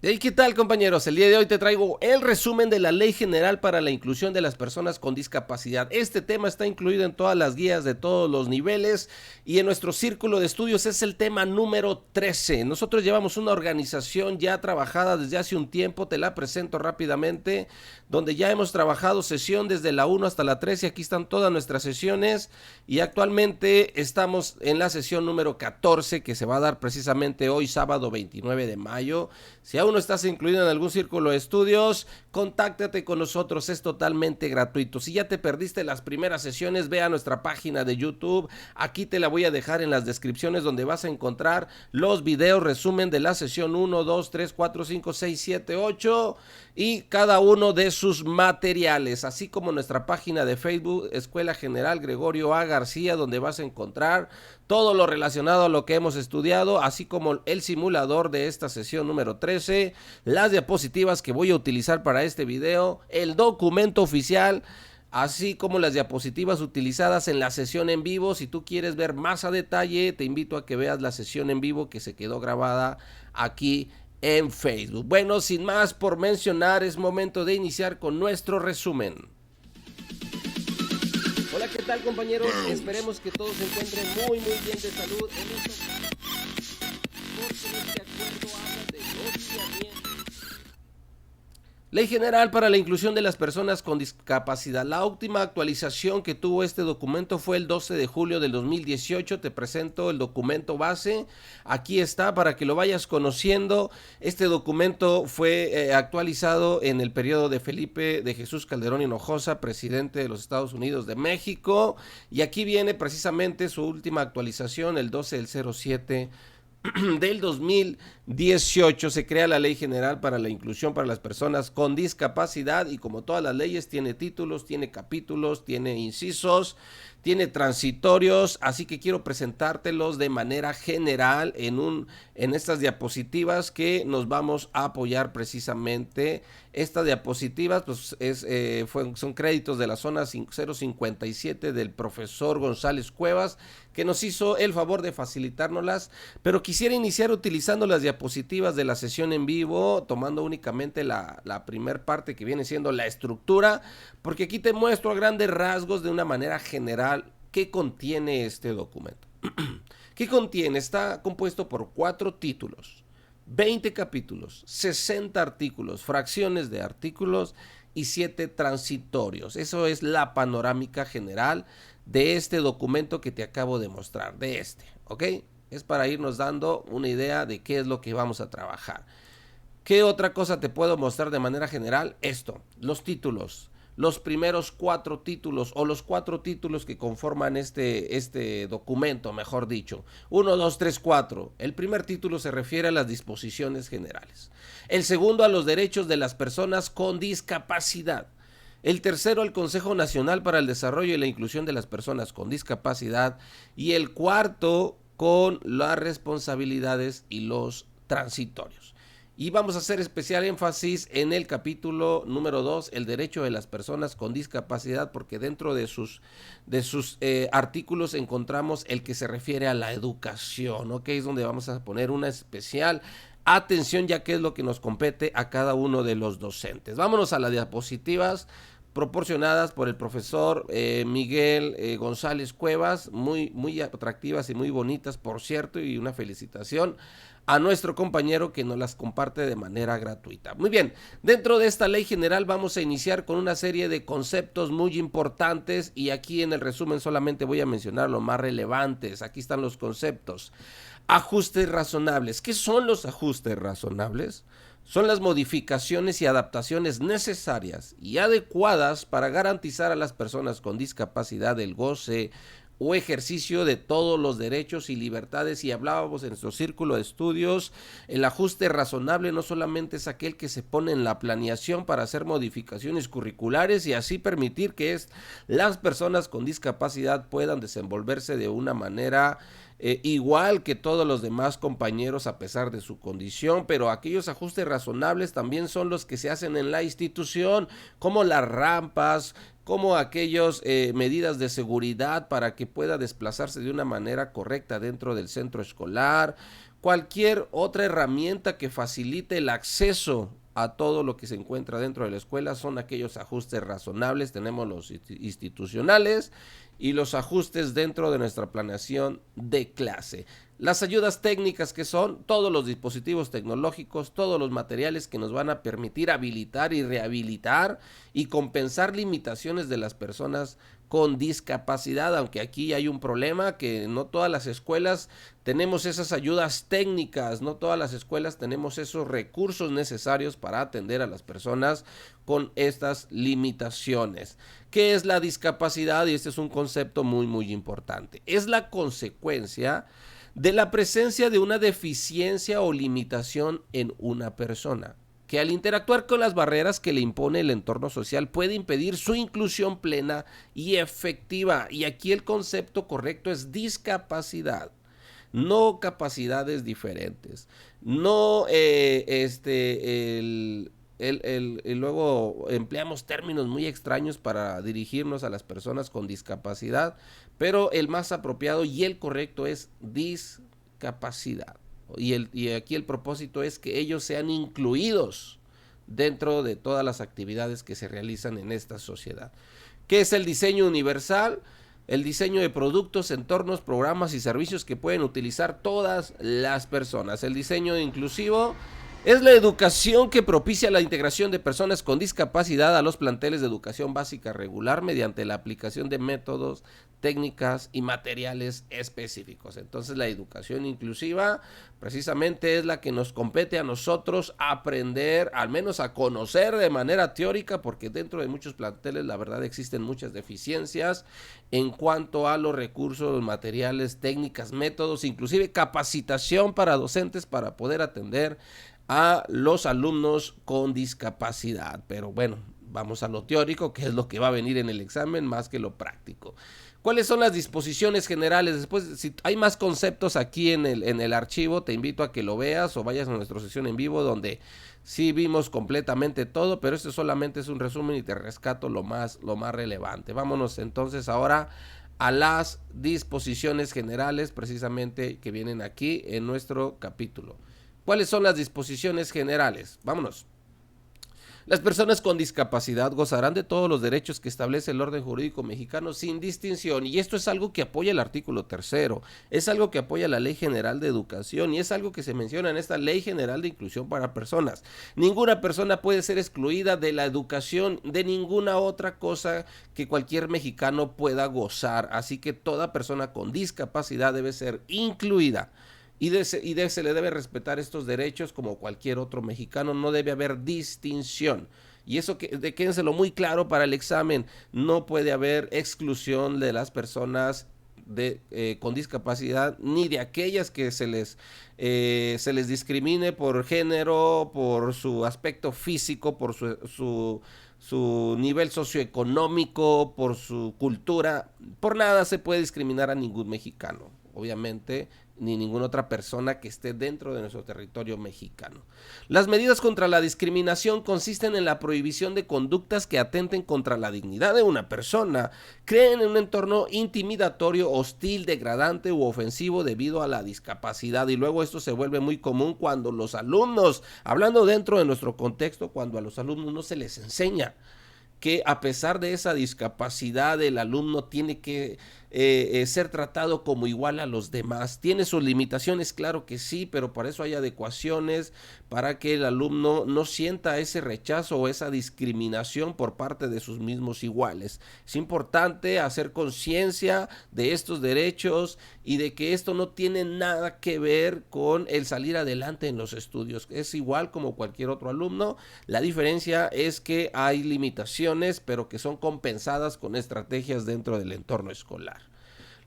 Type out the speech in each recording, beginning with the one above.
Hey, ¿qué tal, compañeros? El día de hoy te traigo el resumen de la Ley General para la Inclusión de las Personas con Discapacidad. Este tema está incluido en todas las guías de todos los niveles y en nuestro círculo de estudios es el tema número 13. Nosotros llevamos una organización ya trabajada desde hace un tiempo, te la presento rápidamente, donde ya hemos trabajado sesión desde la 1 hasta la 13. Aquí están todas nuestras sesiones y actualmente estamos en la sesión número 14 que se va a dar precisamente hoy, sábado 29 de mayo. Si aún no estás incluido en algún círculo de estudios, contáctate con nosotros, es totalmente gratuito. Si ya te perdiste las primeras sesiones, ve a nuestra página de YouTube. Aquí te la voy a dejar en las descripciones donde vas a encontrar los videos resumen de la sesión 1, 2, 3, 4, 5, 6, 7, 8 y cada uno de sus materiales, así como nuestra página de Facebook, Escuela General Gregorio A. García, donde vas a encontrar todo lo relacionado a lo que hemos estudiado, así como el simulador de esta sesión número 13, las diapositivas que voy a utilizar para este video, el documento oficial, así como las diapositivas utilizadas en la sesión en vivo. Si tú quieres ver más a detalle, te invito a que veas la sesión en vivo que se quedó grabada aquí en Facebook. Bueno, sin más por mencionar, es momento de iniciar con nuestro resumen. Hola, ¿qué tal, compañeros? Esperemos que todos se encuentren muy bien de salud en esta porque este acuerdo habla de los lineamientos. Ley General para la Inclusión de las Personas con Discapacidad. La última actualización que tuvo este documento fue el 12 de julio del 2018. Te presento el documento base. Aquí está para que lo vayas conociendo. Este documento fue actualizado en el periodo de Felipe de Jesús Calderón Hinojosa, presidente de los Estados Unidos de México. Y aquí viene precisamente su última actualización, el 12 del 07 del 2018. Se crea la Ley General para la Inclusión para las Personas con Discapacidad y, como todas las leyes, tiene títulos, tiene capítulos, tiene incisos, tiene transitorios, así que quiero presentártelos de manera general en estas diapositivas que nos vamos a apoyar precisamente. Estas diapositivas pues son créditos de la zona 057 del profesor González Cuevas, que nos hizo el favor de facilitárnoslas, pero quisiera iniciar utilizando las diapositivas de la sesión en vivo, tomando únicamente la primer parte que viene siendo la estructura, porque aquí te muestro a grandes rasgos de una manera general qué contiene este documento. ¿Qué contiene? Está compuesto por 4 títulos, 20 capítulos, 60 artículos, fracciones de artículos y 7 transitorios. Eso es la panorámica general de este documento que te acabo de mostrar, ¿ok? Es para irnos dando una idea de qué es lo que vamos a trabajar. ¿Qué otra cosa te puedo mostrar de manera general? Esto, los títulos. Los primeros 4 títulos o los 4 títulos que conforman este documento, mejor dicho. 1, 2, 3, 4. El primer título se refiere a las disposiciones generales. El segundo a los derechos de las personas con discapacidad. El tercero al Consejo Nacional para el Desarrollo y la Inclusión de las Personas con Discapacidad. Y el cuarto con las responsabilidades y los transitorios. Y vamos a hacer especial énfasis en el capítulo número 2, el derecho de las personas con discapacidad, porque dentro de sus artículos encontramos el que se refiere a la educación, ¿ok? Es donde vamos a poner una especial atención, ya que es lo que nos compete a cada uno de los docentes. Vámonos a las diapositivas proporcionadas por el profesor Miguel González Cuevas, muy atractivas y muy bonitas, por cierto, y una felicitación a nuestro compañero que nos las comparte de manera gratuita. Muy bien, dentro de esta ley general vamos a iniciar con una serie de conceptos muy importantes y aquí en el resumen solamente voy a mencionar los más relevantes. Aquí están los conceptos. Ajustes razonables. ¿Qué son los ajustes razonables? Son las modificaciones y adaptaciones necesarias y adecuadas para garantizar a las personas con discapacidad el goce o ejercicio de todos los derechos y libertades. Y hablábamos en nuestro círculo de estudios, el ajuste razonable no solamente es aquel que se pone en la planeación para hacer modificaciones curriculares y así permitir que las personas con discapacidad puedan desenvolverse de una manera igual que todos los demás compañeros a pesar de su condición, pero aquellos ajustes razonables también son los que se hacen en la institución, como las rampas, como aquellas medidas de seguridad para que pueda desplazarse de una manera correcta dentro del centro escolar, cualquier otra herramienta que facilite el acceso a todo lo que se encuentra dentro de la escuela son aquellos ajustes razonables. Tenemos los institucionales y los ajustes dentro de nuestra planeación de clase. Las ayudas técnicas, que son todos los dispositivos tecnológicos, todos los materiales que nos van a permitir habilitar y rehabilitar y compensar limitaciones de las personas con discapacidad, aunque aquí hay un problema, que no todas las escuelas tenemos esas ayudas técnicas, no todas las escuelas tenemos esos recursos necesarios para atender a las personas con estas limitaciones. ¿Qué es la discapacidad? Y este es un concepto muy importante. Es la consecuencia de la presencia de una deficiencia o limitación en una persona, que al interactuar con las barreras que le impone el entorno social puede impedir su inclusión plena y efectiva. Y aquí el concepto correcto es discapacidad, no capacidades diferentes. No luego empleamos términos muy extraños para dirigirnos a las personas con discapacidad, pero el más apropiado y el correcto es discapacidad. Y aquí el propósito es que ellos sean incluidos dentro de todas las actividades que se realizan en esta sociedad. ¿Qué es el diseño universal? El diseño de productos, entornos, programas y servicios que pueden utilizar todas las personas. El diseño inclusivo es la educación que propicia la integración de personas con discapacidad a los planteles de educación básica regular mediante la aplicación de métodos, técnicas y materiales específicos. Entonces la educación inclusiva precisamente es la que nos compete a nosotros aprender, al menos a conocer de manera teórica, porque dentro de muchos planteles la verdad existen muchas deficiencias en cuanto a los recursos, materiales, técnicas, métodos, inclusive capacitación para docentes para poder atender a los alumnos con discapacidad. Pero bueno, vamos a lo teórico, que es lo que va a venir en el examen más que lo práctico. ¿Cuáles son las disposiciones generales? Después, si hay más conceptos aquí en el archivo, te invito a que lo veas o vayas a nuestra sesión en vivo donde sí vimos completamente todo, pero este solamente es un resumen y te rescato lo más relevante. Vámonos entonces ahora a las disposiciones generales precisamente que vienen aquí en nuestro capítulo. ¿Cuáles son las disposiciones generales? Vámonos. Las personas con discapacidad gozarán de todos los derechos que establece el orden jurídico mexicano sin distinción, y esto es algo que apoya el artículo 3º, es algo que apoya la Ley General de Educación y es algo que se menciona en esta Ley General de Inclusión para Personas. Ninguna persona puede ser excluida de la educación, de ninguna otra cosa que cualquier mexicano pueda gozar, así que toda persona con discapacidad debe ser incluida. Se le debe respetar estos derechos como cualquier otro mexicano, no debe haber distinción. Y eso quédenselo muy claro para el examen, no puede haber exclusión de las personas con discapacidad, ni de aquellas que se les discrimine por género, por su aspecto físico, por su nivel socioeconómico, por su cultura. Por nada se puede discriminar a ningún mexicano, obviamente, ni ninguna otra persona que esté dentro de nuestro territorio mexicano. Las medidas contra la discriminación consisten en la prohibición de conductas que atenten contra la dignidad de una persona, creen en un entorno intimidatorio, hostil, degradante u ofensivo debido a la discapacidad. Y luego esto se vuelve muy común cuando los alumnos, hablando dentro de nuestro contexto, cuando a los alumnos no se les enseña que a pesar de esa discapacidad el alumno tiene que ser tratado como igual a los demás. Tiene sus limitaciones, claro que sí, pero para eso hay adecuaciones para que el alumno no sienta ese rechazo o esa discriminación por parte de sus mismos iguales. Es importante hacer conciencia de estos derechos y de que esto no tiene nada que ver con el salir adelante en los estudios. Es igual como cualquier otro alumno. La diferencia es que hay limitaciones, pero que son compensadas con estrategias dentro del entorno escolar.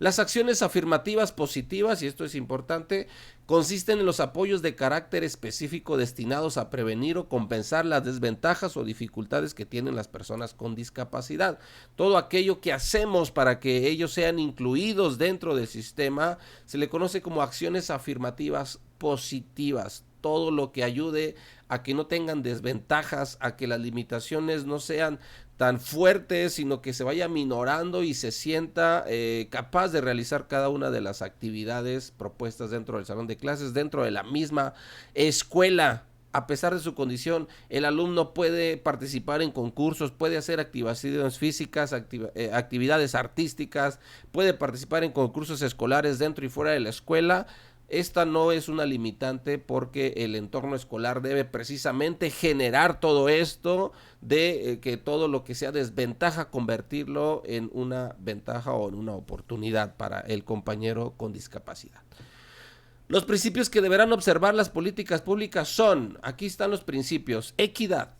Las acciones afirmativas positivas, y esto es importante, consisten en los apoyos de carácter específico destinados a prevenir o compensar las desventajas o dificultades que tienen las personas con discapacidad. Todo aquello que hacemos para que ellos sean incluidos dentro del sistema se le conoce como acciones afirmativas positivas. Todo lo que ayude a que no tengan desventajas, a que las limitaciones no sean tan fuerte, sino que se vaya minorando y se sienta capaz de realizar cada una de las actividades propuestas dentro del salón de clases, dentro de la misma escuela. A pesar de su condición, el alumno puede participar en concursos, puede hacer activaciones físicas, actividades artísticas, puede participar en concursos escolares dentro y fuera de la escuela. Esta no es una limitante porque el entorno escolar debe precisamente generar todo esto de que todo lo que sea desventaja convertirlo en una ventaja o en una oportunidad para el compañero con discapacidad. Los principios que deberán observar las políticas públicas son, aquí están los principios: equidad,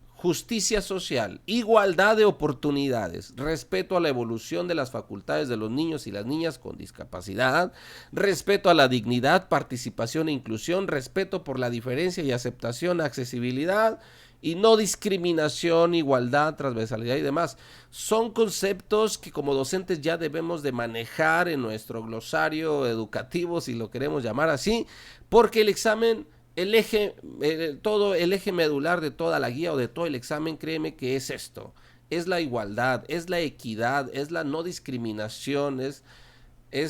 justicia social, igualdad de oportunidades, respeto a la evolución de las facultades de los niños y las niñas con discapacidad, respeto a la dignidad, participación e inclusión, respeto por la diferencia y aceptación, accesibilidad y no discriminación, igualdad, transversalidad y demás. Son conceptos que como docentes ya debemos de manejar en nuestro glosario educativo, si lo queremos llamar así, porque el examen, todo el eje medular de toda la guía o de todo el examen, créeme que es esto: es la igualdad, es la equidad, es la no discriminación, es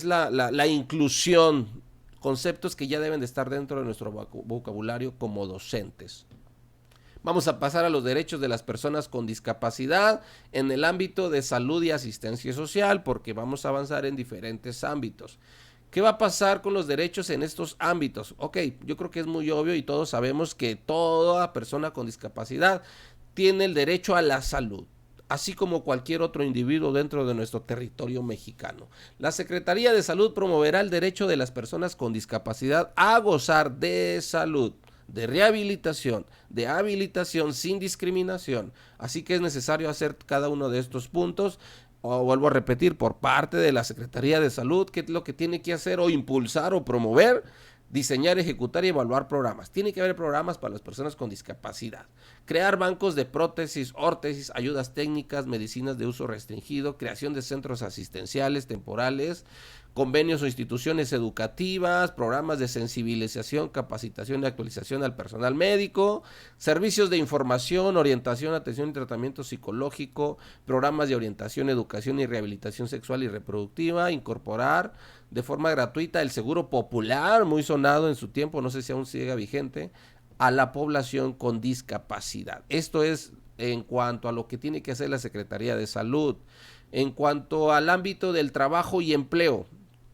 la inclusión, conceptos que ya deben de estar dentro de nuestro vocabulario como docentes. Vamos a pasar a los derechos de las personas con discapacidad en el ámbito de salud y asistencia social, porque vamos a avanzar en diferentes ámbitos. ¿Qué va a pasar con los derechos en estos ámbitos? Ok, yo creo que es muy obvio y todos sabemos que toda persona con discapacidad tiene el derecho a la salud, así como cualquier otro individuo dentro de nuestro territorio mexicano. La Secretaría de Salud promoverá el derecho de las personas con discapacidad a gozar de salud, de rehabilitación, de habilitación sin discriminación. Así que es necesario hacer cada uno de estos puntos. O vuelvo a repetir, por parte de la Secretaría de Salud, qué es lo que tiene que hacer o impulsar o promover: diseñar, ejecutar y evaluar programas. Tiene que haber programas para las personas con discapacidad. Crear bancos de prótesis, órtesis, ayudas técnicas, medicinas de uso restringido, creación de centros asistenciales temporales, convenios o instituciones educativas, programas de sensibilización, capacitación y actualización al personal médico, servicios de información, orientación, atención y tratamiento psicológico, programas de orientación, educación y rehabilitación sexual y reproductiva, incorporar de forma gratuita el seguro popular, muy sonado en su tiempo, no sé si aún sigue vigente, a la población con discapacidad. Esto es en cuanto a lo que tiene que hacer la Secretaría de Salud. En cuanto al ámbito del trabajo y empleo,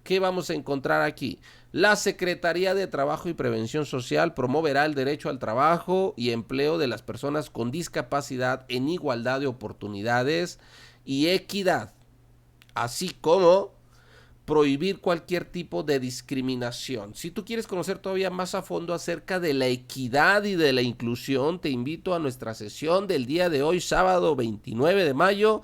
¿qué vamos a encontrar aquí? La Secretaría de Trabajo y Prevención Social promoverá el derecho al trabajo y empleo de las personas con discapacidad en igualdad de oportunidades y equidad, así como prohibir cualquier tipo de discriminación. Si tú quieres conocer todavía más a fondo acerca de la equidad y de la inclusión, te invito a nuestra sesión del día de hoy, sábado 29 de mayo.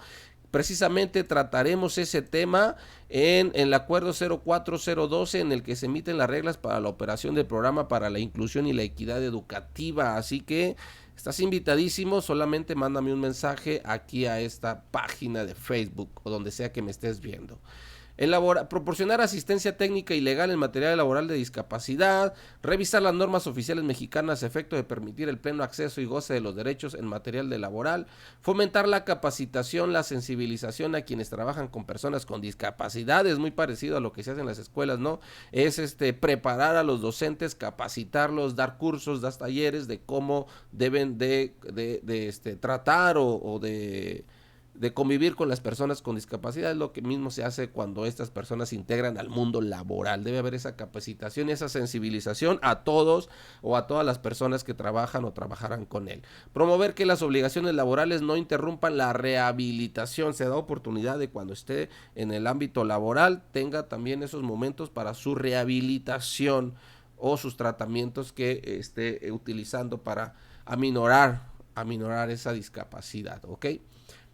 Precisamente trataremos ese tema en el acuerdo 04012, en el que se emiten las reglas para la operación del programa para la inclusión y la equidad educativa. Así que estás invitadísimo, solamente mándame un mensaje aquí a esta página de Facebook o donde sea que me estés viendo. Proporcionar asistencia técnica y legal en materia laboral de discapacidad, revisar las normas oficiales mexicanas a efecto de permitir el pleno acceso y goce de los derechos en material de laboral, fomentar la capacitación, la sensibilización a quienes trabajan con personas con discapacidad. Es muy parecido a lo que se hace en las escuelas, ¿no? Es preparar a los docentes, capacitarlos, dar cursos, dar talleres de cómo deben de tratar o de convivir con las personas con discapacidad. Es lo que mismo se hace cuando estas personas se integran al mundo laboral. Debe haber esa capacitación, esa sensibilización a todos o a todas las personas que trabajan o trabajarán con él. Promover que las obligaciones laborales no interrumpan la rehabilitación. Se da oportunidad de cuando esté en el ámbito laboral tenga también esos momentos para su rehabilitación o sus tratamientos que esté utilizando para aminorar esa discapacidad, ¿ok?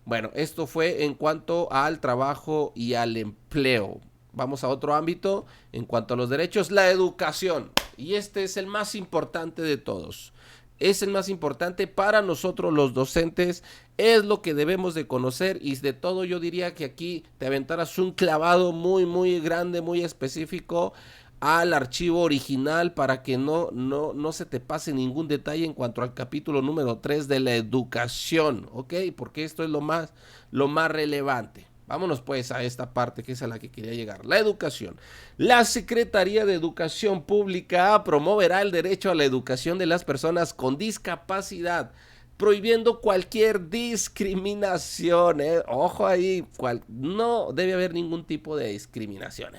Bueno, esto fue en cuanto al trabajo y al empleo. Vamos a otro ámbito, en cuanto a los derechos, la educación. Y este es el más importante de todos. Es el más importante para nosotros los docentes, es lo que debemos de conocer, y de todo yo diría que aquí te aventaras un clavado muy, muy grande, muy específico al archivo original para que no se te pase ningún detalle en cuanto al capítulo número 3 de la educación, ¿ok? Porque esto es lo más relevante. Vámonos pues a esta parte que es a la que quería llegar. La educación. La Secretaría de Educación Pública promoverá el derecho a la educación de las personas con discapacidad, prohibiendo cualquier discriminación. Ojo ahí, no debe haber ningún tipo de discriminación.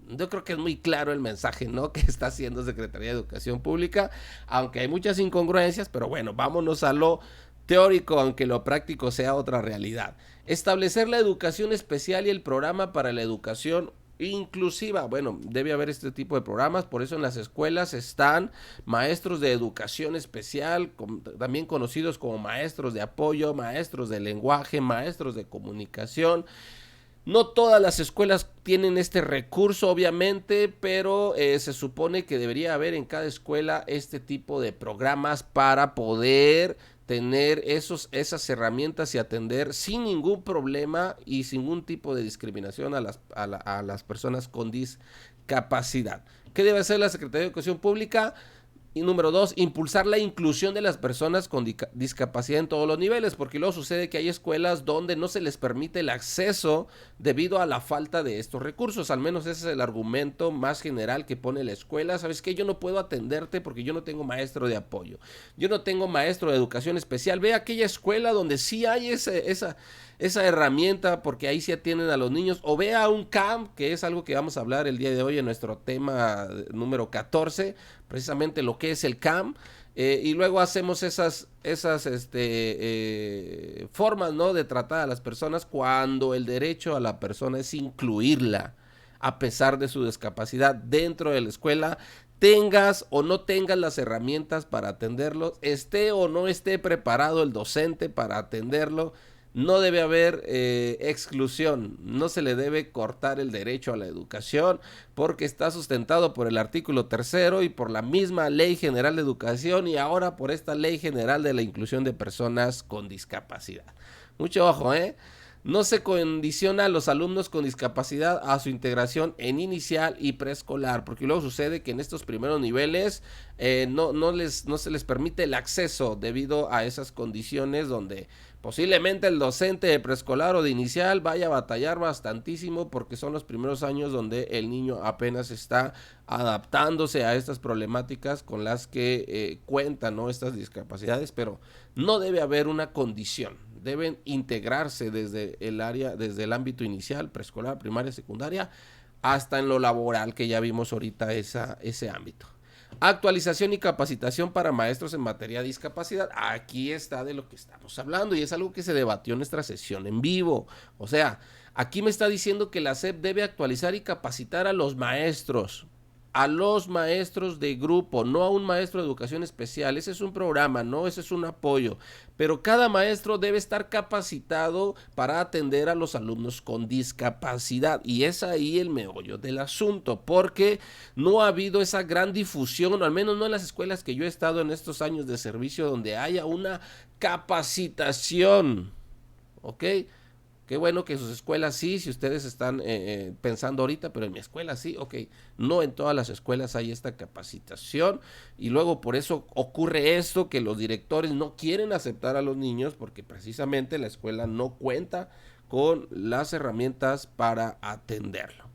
Yo creo que es muy claro el mensaje, ¿no?, que está haciendo Secretaría de Educación Pública, aunque hay muchas incongruencias, pero bueno, vámonos a lo teórico, aunque lo práctico sea otra realidad. Establecer la educación especial y el programa para la educación inclusiva. Bueno, debe haber este tipo de programas, por eso en las escuelas están maestros de educación especial, también conocidos como maestros de apoyo, maestros de lenguaje, maestros de comunicación. No todas las escuelas tienen este recurso, obviamente, pero se supone que debería haber en cada escuela este tipo de programas para poder tener esas herramientas y atender sin ningún problema y sin ningún tipo de discriminación a las personas con discapacidad. ¿Qué debe hacer la Secretaría de Educación Pública? Y número 2, impulsar la inclusión de las personas con discapacidad en todos los niveles, porque luego sucede que hay escuelas donde no se les permite el acceso debido a la falta de estos recursos. Al menos ese es el argumento más general que pone la escuela. ¿Sabes qué? Yo no puedo atenderte porque yo no tengo maestro de apoyo. Yo no tengo maestro de educación especial. Ve a aquella escuela donde sí hay esa herramienta, porque ahí sí atienden a los niños. O ve a un CAM, que es algo que vamos a hablar el día de hoy en nuestro tema número 14, precisamente lo que es el CAM, y luego hacemos esas formas, ¿no?, de tratar a las personas cuando el derecho a la persona es incluirla a pesar de su discapacidad dentro de la escuela, tengas o no tengas las herramientas para atenderlos, esté o no esté preparado el docente para atenderlo. No debe haber exclusión, no se le debe cortar el derecho a la educación porque está sustentado por el artículo 3 y por la misma Ley General de Educación y ahora por esta Ley General de la Inclusión de Personas con Discapacidad. Mucho ojo, no se condiciona a los alumnos con discapacidad a su integración en inicial y preescolar, porque luego sucede que en estos primeros niveles no se les permite el acceso debido a esas condiciones donde posiblemente el docente de preescolar o de inicial vaya a batallar bastantísimo porque son los primeros años donde el niño apenas está adaptándose a estas problemáticas con las que cuentan, ¿no?, estas discapacidades, pero no debe haber una condición. Deben integrarse desde el ámbito inicial, preescolar, primaria, secundaria, hasta en lo laboral, que ya vimos ahorita ese ámbito. Actualización y capacitación para maestros en materia de discapacidad. Aquí está de lo que estamos hablando y es algo que se debatió en nuestra sesión en vivo. O sea, aquí me está diciendo que la SEP debe actualizar y capacitar a los maestros de grupo, no a un maestro de educación especial. Ese es un programa, no, ese es un apoyo, pero cada maestro debe estar capacitado para atender a los alumnos con discapacidad, y es ahí el meollo del asunto, porque no ha habido esa gran difusión, o al menos no en las escuelas que yo he estado en estos años de servicio, donde haya una capacitación, ¿ok? Qué bueno que en sus escuelas sí, si ustedes están pensando ahorita, pero en mi escuela sí, ok. No en todas las escuelas hay esta capacitación y luego por eso ocurre esto, que los directores no quieren aceptar a los niños porque precisamente la escuela no cuenta con las herramientas para atenderlo.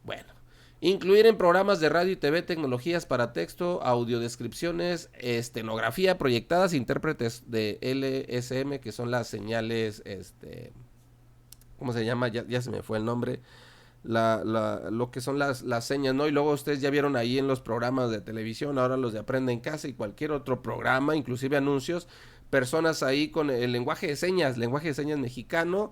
Bueno, incluir en programas de radio y TV tecnologías para texto, audiodescripciones, estenografía, proyectadas, intérpretes de LSM, que son las señales, ¿cómo se llama? Ya se me fue el nombre. Lo que son las señas, ¿no? Y luego ustedes ya vieron ahí en los programas de televisión, ahora los de Aprende en Casa y cualquier otro programa, inclusive anuncios, personas ahí con el lenguaje de señas mexicano,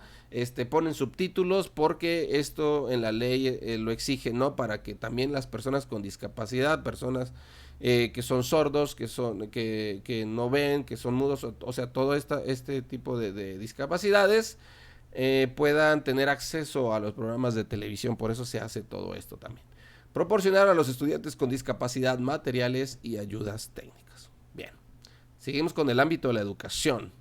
ponen subtítulos porque esto en la ley lo exige, ¿no? Para que también las personas con discapacidad, personas que son sordos, que no ven, que son mudos, o sea, todo este tipo de discapacidades, puedan tener acceso a los programas de televisión. Por eso se hace todo esto también. Proporcionar a los estudiantes con discapacidad materiales y ayudas técnicas. Bien, seguimos con el ámbito de la educación.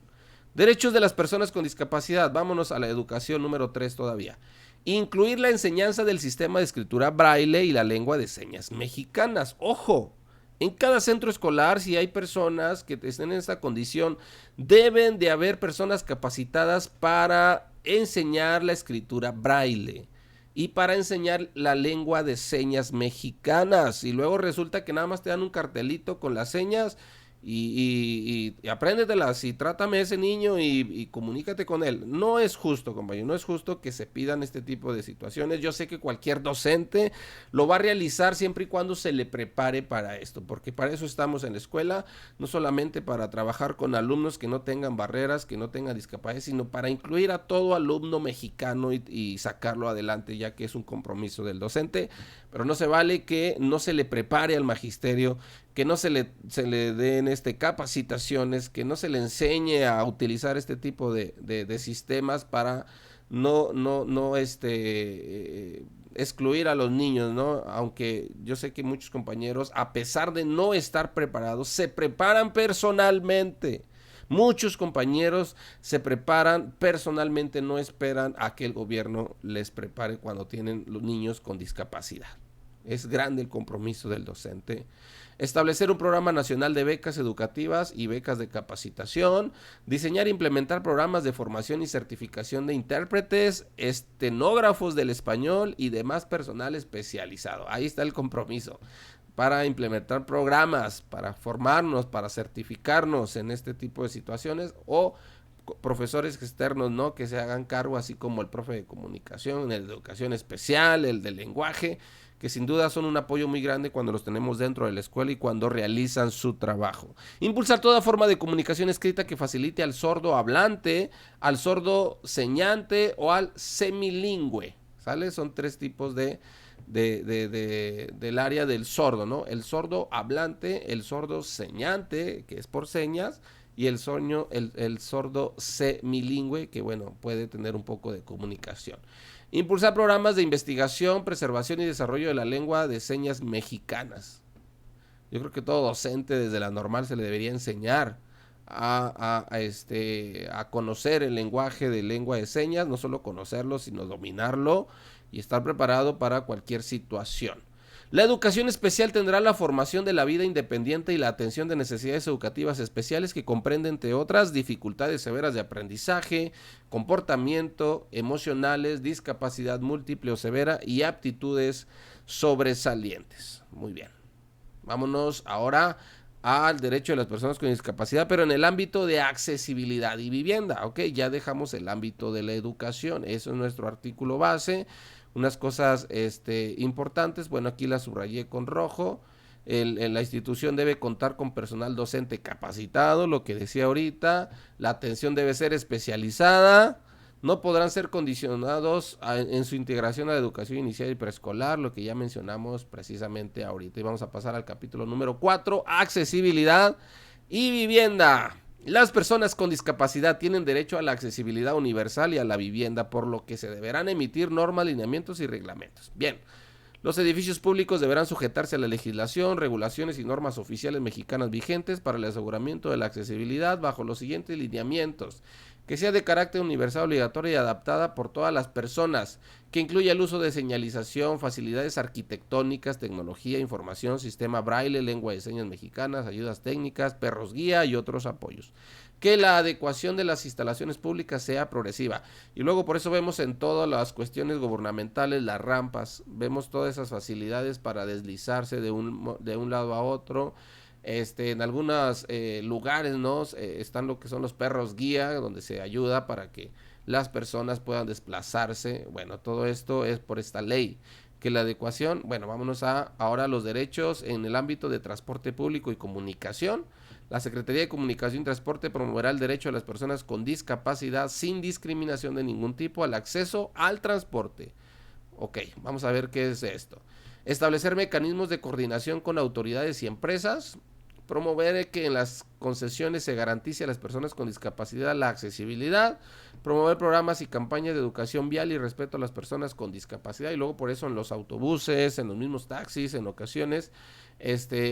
Derechos de las personas con discapacidad. Vámonos a la educación número 3 todavía. Incluir la enseñanza del sistema de escritura braille y la lengua de señas mexicanas. Ojo, en cada centro escolar, si hay personas que estén en esta condición, deben de haber personas capacitadas para enseñar la escritura braille y para enseñar la lengua de señas mexicanas. Y luego resulta que nada más te dan un cartelito con las señas y apréndetelas y trátame a ese niño y comunícate con él. No es justo, compañero, no es justo que se pidan este tipo de situaciones. Yo sé que cualquier docente lo va a realizar siempre y cuando se le prepare para esto, porque para eso estamos en la escuela, no solamente para trabajar con alumnos que no tengan barreras, que no tengan discapacidad, sino para incluir a todo alumno mexicano y sacarlo adelante, ya que es un compromiso del docente. Pero no se vale que no se le prepare al magisterio, que no se le den capacitaciones, que no se le enseñe a utilizar este tipo de sistemas para no excluir a los niños, ¿no? Aunque yo sé que muchos compañeros, a pesar de no estar preparados, se preparan personalmente. Muchos compañeros se preparan personalmente, no esperan a que el gobierno les prepare cuando tienen los niños con discapacidad. Es grande el compromiso del docente. Establecer un programa nacional de becas educativas y becas de capacitación. Diseñar e implementar programas de formación y certificación de intérpretes, estenógrafos del español y demás personal especializado. Ahí está el compromiso. Para implementar programas, para formarnos, para certificarnos en este tipo de situaciones, o profesores externos, ¿no? Que se hagan cargo, así como el profe de comunicación, el de educación especial, el de lenguaje, que sin duda son un apoyo muy grande cuando los tenemos dentro de la escuela y cuando realizan su trabajo. Impulsar toda forma de comunicación escrita que facilite al sordo hablante, al sordo señante o al semilingüe, ¿sale? Son tres tipos del área del sordo, ¿no? El sordo hablante, el sordo señante, que es por señas, y el sordo semilingüe, que bueno, puede tener un poco de comunicación. Impulsar programas de investigación, preservación y desarrollo de la lengua de señas mexicanas. Yo creo que todo docente desde la normal se le debería enseñar a conocer el lenguaje de lengua de señas, no solo conocerlo, sino dominarlo y estar preparado para cualquier situación. La educación especial tendrá la formación de la vida independiente y la atención de necesidades educativas especiales que comprenden, entre otras, dificultades severas de aprendizaje, comportamiento, emocionales, discapacidad múltiple o severa y aptitudes sobresalientes. Muy bien. Vámonos ahora al derecho de las personas con discapacidad, pero en el ámbito de accesibilidad y vivienda. Ok, ya dejamos el ámbito de la educación. Eso es nuestro artículo base. Unas cosas importantes, bueno, aquí las subrayé con rojo. La institución debe contar con personal docente capacitado, lo que decía ahorita. La atención debe ser especializada. No podrán ser condicionados en su integración a la educación inicial y preescolar, lo que ya mencionamos precisamente ahorita. Y vamos a pasar al capítulo número 4, accesibilidad y vivienda. Las personas con discapacidad tienen derecho a la accesibilidad universal y a la vivienda, por lo que se deberán emitir normas, lineamientos y reglamentos. Bien, los edificios públicos deberán sujetarse a la legislación, regulaciones y normas oficiales mexicanas vigentes para el aseguramiento de la accesibilidad bajo los siguientes lineamientos: que sea de carácter universal, obligatoria y adaptada por todas las personas, que incluya el uso de señalización, facilidades arquitectónicas, tecnología, información, sistema braille, lengua de señas mexicanas, ayudas técnicas, perros guía y otros apoyos. Que la adecuación de las instalaciones públicas sea progresiva. Y luego por eso vemos en todas las cuestiones gubernamentales las rampas, vemos todas esas facilidades para deslizarse de un lado a otro. En algunos lugares, ¿no? Están lo que son los perros guía, donde se ayuda para que las personas puedan desplazarse. Bueno, todo esto es por esta ley. Que la adecuación, bueno, vámonos ahora a los derechos en el ámbito de transporte público y comunicación. La Secretaría de Comunicación y Transporte promoverá el derecho de las personas con discapacidad sin discriminación de ningún tipo al acceso al transporte. Ok, vamos a ver qué es esto. Establecer mecanismos de coordinación con autoridades y empresas promover que en las concesiones se garantice a las personas con discapacidad la accesibilidad, promover programas y campañas de educación vial y respeto a las personas con discapacidad, y luego por eso en los autobuses, en los mismos taxis, en ocasiones,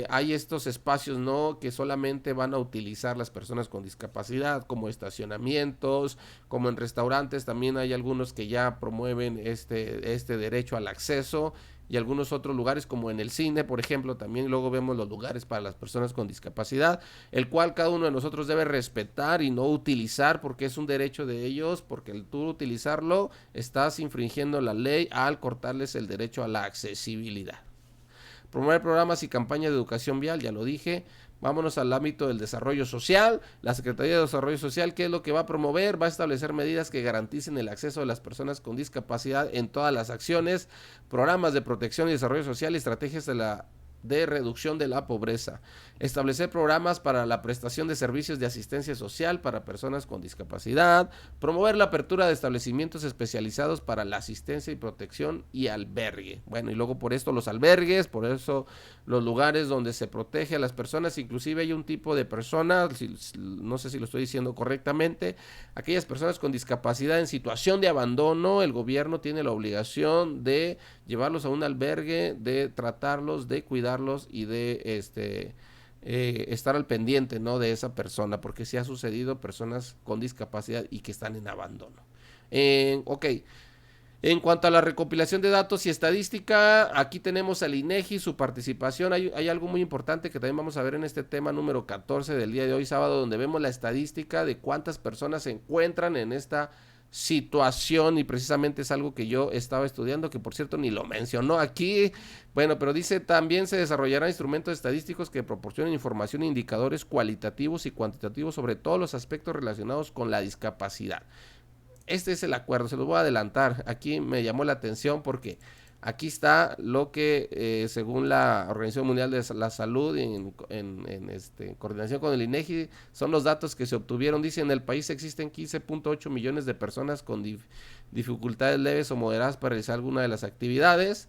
hay estos espacios, ¿no?, que solamente van a utilizar las personas con discapacidad, como estacionamientos, como en restaurantes, también hay algunos que ya promueven este derecho al acceso, y algunos otros lugares como en el cine, por ejemplo, también luego vemos los lugares para las personas con discapacidad, el cual cada uno de nosotros debe respetar y no utilizar porque es un derecho de ellos, porque el tú utilizarlo estás infringiendo la ley al cortarles el derecho a la accesibilidad. Promover programas y campañas de educación vial, ya lo dije. Vámonos al ámbito del desarrollo social. La Secretaría de Desarrollo Social, ¿qué es lo que va a promover? Va a establecer medidas que garanticen el acceso de las personas con discapacidad en todas las acciones, programas de protección y desarrollo social y estrategias de reducción de la pobreza. Establecer programas para la prestación de servicios de asistencia social para personas con discapacidad. Promover la apertura de establecimientos especializados para la asistencia y protección y albergue. Bueno, y luego por esto los albergues, por eso los lugares donde se protege a las personas, inclusive hay un tipo de personas, no sé si lo estoy diciendo correctamente, aquellas personas con discapacidad en situación de abandono, el gobierno tiene la obligación de llevarlos a un albergue, de tratarlos, de cuidarlos y de estar al pendiente, ¿no?, de esa persona, porque sí ha sucedido personas con discapacidad y que están en abandono. Ok. En cuanto a la recopilación de datos y estadística, aquí tenemos al INEGI, su participación. Hay algo muy importante que también vamos a ver en este tema número 14 del día de hoy, sábado, donde vemos la estadística de cuántas personas se encuentran en esta situación, y precisamente es algo que yo estaba estudiando, que por cierto ni lo mencionó aquí. Bueno, pero dice: también se desarrollarán instrumentos estadísticos que proporcionen información e indicadores cualitativos y cuantitativos sobre todos los aspectos relacionados con la discapacidad. Este es el acuerdo, se los voy a adelantar. Aquí me llamó la atención porque aquí está lo que según la Organización Mundial de la Salud en coordinación con el INEGI, son los datos que se obtuvieron. Dice: en el país existen 15.8 millones de personas con dificultades leves o moderadas para realizar alguna de las actividades.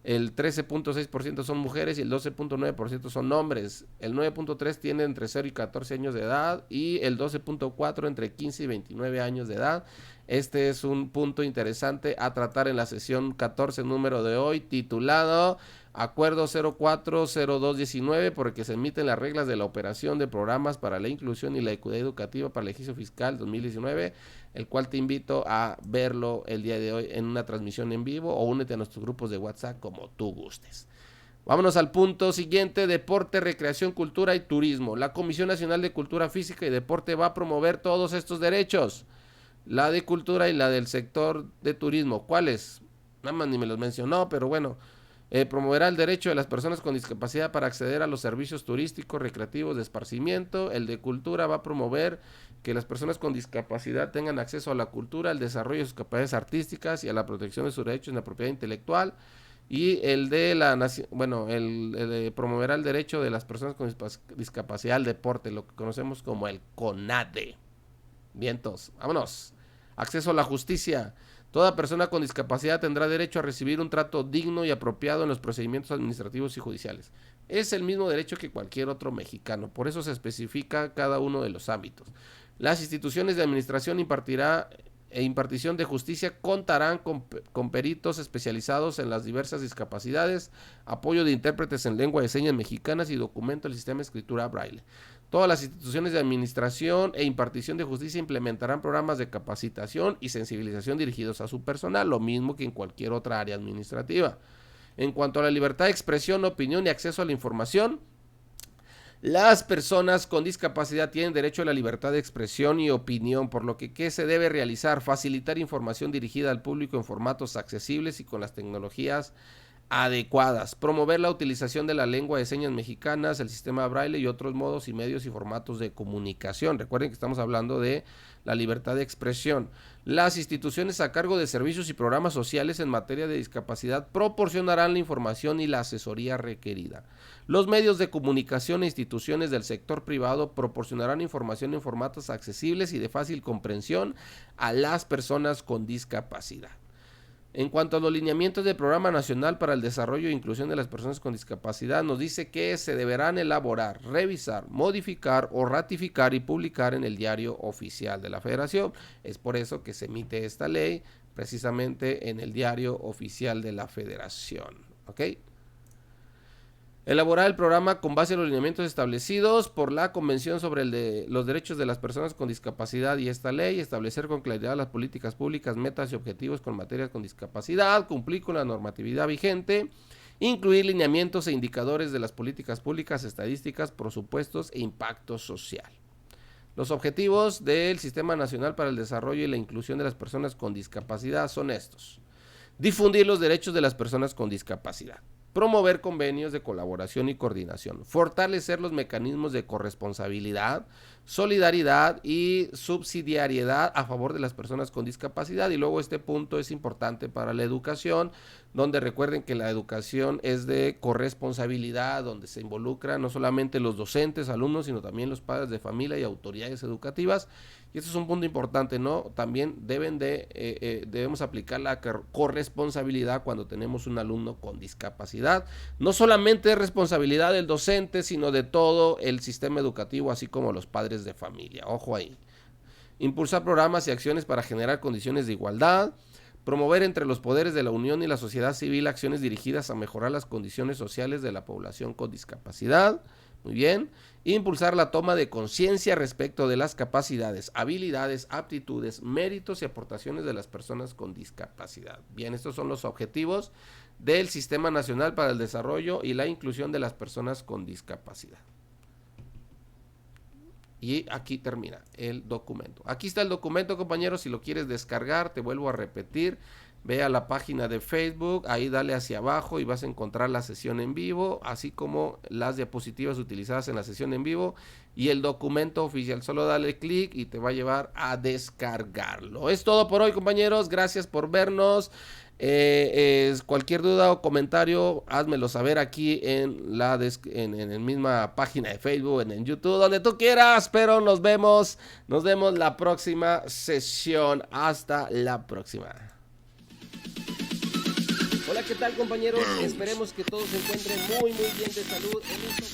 El 13.6% son mujeres y el 12.9% son hombres. El 9.3% tiene entre 0 y 14 años de edad y el 12.4% entre 15 y 29 años de edad. Este es un punto interesante a tratar en la sesión 14 número de hoy, titulado Acuerdo 040219, porque se emiten las reglas de la operación de programas para la inclusión y la equidad educativa para el ejercicio fiscal 2019, el cual te invito a verlo el día de hoy en una transmisión en vivo o únete a nuestros grupos de WhatsApp como tú gustes. Vámonos al punto siguiente: deporte, recreación, cultura y turismo. La Comisión Nacional de Cultura Física y Deporte va a promover todos estos derechos. La de cultura y la del sector de turismo. ¿Cuáles? Nada más ni me los mencionó, pero bueno. Promoverá el derecho de las personas con discapacidad para acceder a los servicios turísticos, recreativos, de esparcimiento. El de cultura va a promover que las personas con discapacidad tengan acceso a la cultura, al desarrollo de sus capacidades artísticas y a la protección de sus derechos en la propiedad intelectual. Y el de promoverá el derecho de las personas con discapacidad al deporte, lo que conocemos como el CONADE. Vientos, vámonos. Acceso a la justicia. Toda persona con discapacidad tendrá derecho a recibir un trato digno y apropiado en los procedimientos administrativos y judiciales. Es el mismo derecho que cualquier otro mexicano, por eso se especifica cada uno de los ámbitos. Las instituciones de administración impartición de justicia contarán con peritos especializados en las diversas discapacidades, apoyo de intérpretes en lengua de señas mexicanas y documento del sistema de escritura braille. Todas las instituciones de administración e impartición de justicia implementarán programas de capacitación y sensibilización dirigidos a su personal, lo mismo que en cualquier otra área administrativa. En cuanto a la libertad de expresión, opinión y acceso a la información, las personas con discapacidad tienen derecho a la libertad de expresión y opinión, por lo que ¿qué se debe realizar? Facilitar información dirigida al público en formatos accesibles y con las tecnologías adecuadas, promover la utilización de la lengua de señas mexicanas, el sistema braille y otros modos y medios y formatos de comunicación. Recuerden que estamos hablando de la libertad de expresión. Las instituciones a cargo de servicios y programas sociales en materia de discapacidad proporcionarán la información y la asesoría requerida. Los medios de comunicación e instituciones del sector privado proporcionarán información en formatos accesibles y de fácil comprensión a las personas con discapacidad. En cuanto a los lineamientos del Programa Nacional para el Desarrollo e Inclusión de las Personas con Discapacidad, nos dice que se deberán elaborar, revisar, modificar o ratificar y publicar en el Diario Oficial de la Federación. Es por eso que se emite esta ley precisamente en el Diario Oficial de la Federación. ¿Ok? Elaborar el programa con base en los lineamientos establecidos por la Convención sobre los Derechos de las Personas con Discapacidad y esta ley, establecer con claridad las políticas públicas, metas y objetivos con materias con discapacidad, cumplir con la normatividad vigente, incluir lineamientos e indicadores de las políticas públicas, estadísticas, presupuestos e impacto social. Los objetivos del Sistema Nacional para el Desarrollo y la Inclusión de las Personas con Discapacidad son estos: difundir los derechos de las personas con discapacidad, promover convenios de colaboración y coordinación, fortalecer los mecanismos de corresponsabilidad, solidaridad y subsidiariedad a favor de las personas con discapacidad. Y luego este punto es importante para la educación, donde recuerden que la educación es de corresponsabilidad, donde se involucran no solamente los docentes, alumnos, sino también los padres de familia y autoridades educativas. Y este es un punto importante, ¿no? También debemos aplicar la corresponsabilidad cuando tenemos un alumno con discapacidad. No solamente es responsabilidad del docente, sino de todo el sistema educativo, así como los padres de familia. Ojo ahí. Impulsar programas y acciones para generar condiciones de igualdad. Promover entre los poderes de la Unión y la sociedad civil acciones dirigidas a mejorar las condiciones sociales de la población con discapacidad. Muy bien. Impulsar la toma de conciencia respecto de las capacidades, habilidades, aptitudes, méritos y aportaciones de las personas con discapacidad. Bien, estos son los objetivos del Sistema Nacional para el Desarrollo y la Inclusión de las Personas con Discapacidad. Y aquí termina el documento. Aquí está el documento, compañeros. Si lo quieres descargar, te vuelvo a repetir. Ve a la página de Facebook, ahí dale hacia abajo y vas a encontrar la sesión en vivo, así como las diapositivas utilizadas en la sesión en vivo y el documento oficial. Solo dale clic y te va a llevar a descargarlo. Es todo por hoy, compañeros. Gracias por vernos. Cualquier duda o comentario, házmelo saber aquí en la misma página de Facebook, en YouTube, donde tú quieras. Pero nos vemos la próxima sesión. Hasta la próxima. Hola, ¿qué tal, compañeros? Esperemos que todos se encuentren muy bien de salud en esta